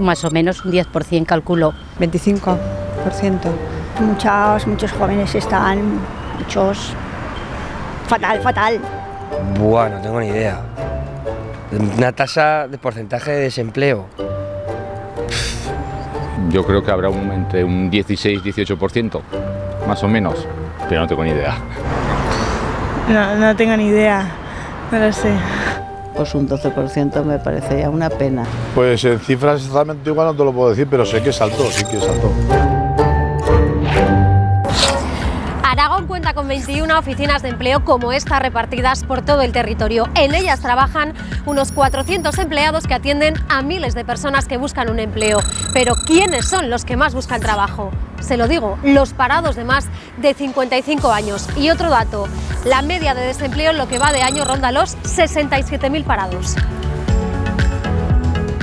más o menos un 10% calculo. 25%. Muchos jóvenes están, muchos... Fatal. Buah, no tengo ni idea. Una tasa de porcentaje de desempleo. Yo creo que habrá entre un 16-18%, más o menos, pero no tengo ni idea. No tengo ni idea, no lo sé. Pues un 12% me parece ya una pena. Pues en cifras exactamente igual no te lo puedo decir, pero sé que saltó, sí que saltó. Aragón cuenta con 21 oficinas de empleo como esta repartidas por todo el territorio. En ellas trabajan unos 400 empleados que atienden a miles de personas que buscan un empleo. Pero ¿quiénes son los que más buscan trabajo? Se lo digo, los parados de más de 55 años. Y otro dato, la media de desempleo en lo que va de año ronda los 67.000 parados.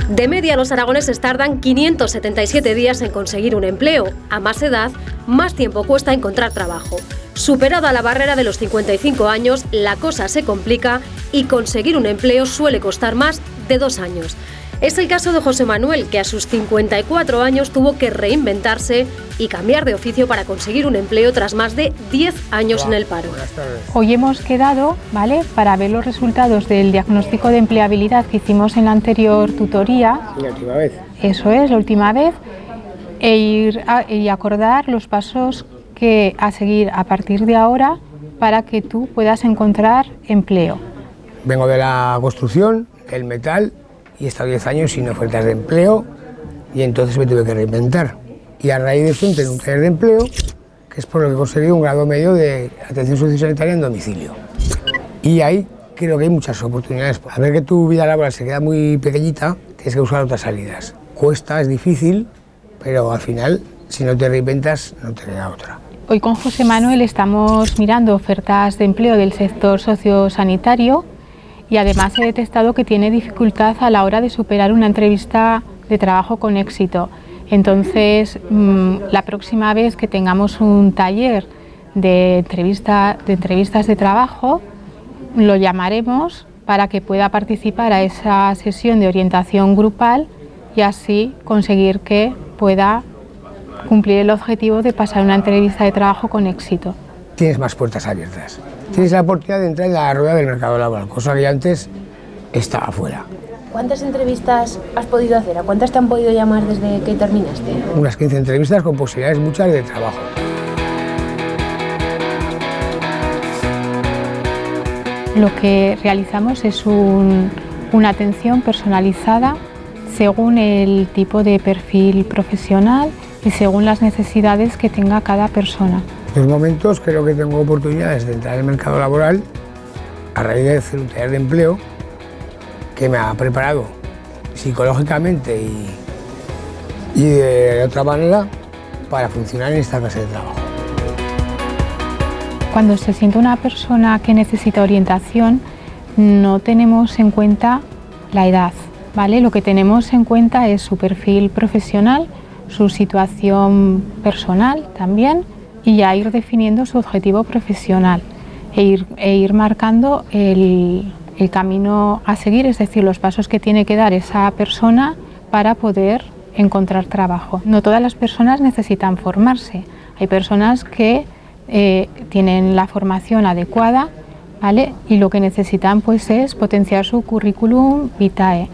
De media, los aragoneses tardan 577 días en conseguir un empleo. A más edad, más tiempo cuesta encontrar trabajo. Superada la barrera de los 55 años, la cosa se complica y conseguir un empleo suele costar más de 2 años. Es el caso de José Manuel, que a sus 54 años tuvo que reinventarse y cambiar de oficio para conseguir un empleo tras más de 10 años en el paro. Hoy hemos quedado, ¿vale?, para ver los resultados del diagnóstico de empleabilidad que hicimos en la anterior tutoría. La última vez. Eso es, la última vez, y acordar los pasos que a seguir a partir de ahora para que tú puedas encontrar empleo. Vengo de la construcción, del metal, y he estado 10 años sin ofertas de empleo y entonces me tuve que reinventar. Y a raíz de eso entré en un taller de empleo, que es por lo que he conseguido un grado medio de atención sociosanitaria en domicilio. Y ahí creo que hay muchas oportunidades. A ver que tu vida laboral se queda muy pequeñita, tienes que buscar otras salidas. Cuesta, es difícil, pero al final, si no te reinventas, no te queda otra. Hoy con José Manuel estamos mirando ofertas de empleo del sector sociosanitario y además he detectado que tiene dificultad a la hora de superar una entrevista de trabajo con éxito. Entonces, la próxima vez que tengamos un taller de entrevistas de trabajo, lo llamaremos para que pueda participar a esa sesión de orientación grupal y así conseguir que pueda cumplir el objetivo de pasar una entrevista de trabajo con éxito. Tienes más puertas abiertas. Tienes la oportunidad de entrar en la rueda del mercado laboral, cosa que antes estaba fuera. ¿Cuántas entrevistas has podido hacer? ¿A cuántas te han podido llamar desde que terminaste? Unas 15 entrevistas con posibilidades muchas de trabajo. Lo que realizamos es una atención personalizada según el tipo de perfil profesional y según las necesidades que tenga cada persona. En estos momentos creo que tengo oportunidades de entrar en el mercado laboral a raíz de hacer un taller de empleo que me ha preparado psicológicamente y de otra manera para funcionar en esta clase de trabajo. Cuando se siente una persona que necesita orientación, no tenemos en cuenta la edad, ¿vale? Lo que tenemos en cuenta es su perfil profesional, su situación personal también, y ya ir definiendo su objetivo profesional e ir marcando el camino a seguir, es decir, los pasos que tiene que dar esa persona para poder encontrar trabajo. No todas las personas necesitan formarse, hay personas que tienen la formación adecuada, ¿vale?, y lo que necesitan pues es potenciar su currículum vitae,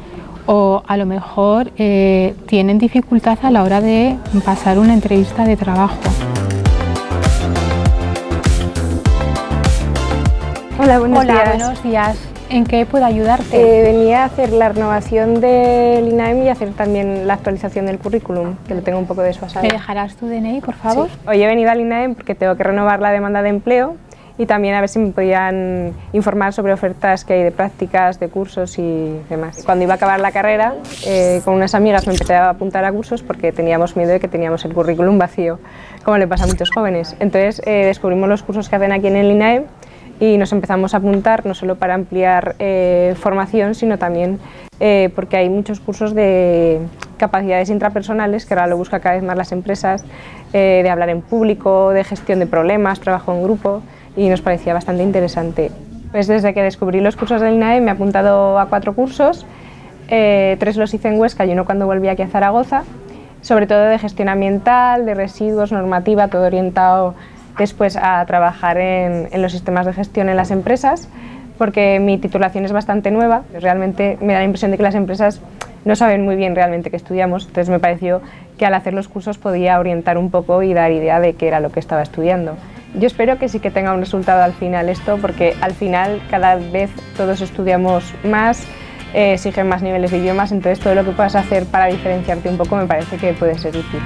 o a lo mejor tienen dificultad a la hora de pasar una entrevista de trabajo. Hola, buenos días. Hola, buenos días. ¿En qué puedo ayudarte? Venía a hacer la renovación del INAEM y hacer también la actualización del currículum, que lo tengo un poco desfasado. ¿Me dejarás tu DNI, por favor? Sí. Hoy he venido al INAEM porque tengo que renovar la demanda de empleo y también a ver si me podían informar sobre ofertas que hay de prácticas, de cursos y demás. Cuando iba a acabar la carrera, con unas amigas me empecé a apuntar a cursos porque teníamos miedo de que teníamos el currículum vacío, como le pasa a muchos jóvenes. Entonces descubrimos los cursos que hacen aquí en el INAEM y nos empezamos a apuntar no solo para ampliar formación, sino también porque hay muchos cursos de capacidades intrapersonales, que ahora lo buscan cada vez más las empresas, de hablar en público, de gestión de problemas, trabajo en grupo, y nos parecía bastante interesante. Pues desde que descubrí los cursos del INAEM me he apuntado a 4 cursos 3 los hice en Huesca y uno cuando volví aquí a Zaragoza, sobre todo de gestión ambiental, de residuos, normativa, todo orientado después a trabajar en los sistemas de gestión en las empresas, porque mi titulación es bastante nueva, realmente me da la impresión de que las empresas no saben muy bien realmente qué estudiamos, entonces me pareció que al hacer los cursos podía orientar un poco y dar idea de qué era lo que estaba estudiando. Yo espero que sí que tenga un resultado al final esto, porque al final cada vez todos estudiamos más, exigen más niveles de idiomas, entonces todo lo que puedas hacer para diferenciarte un poco me parece que puede ser útil.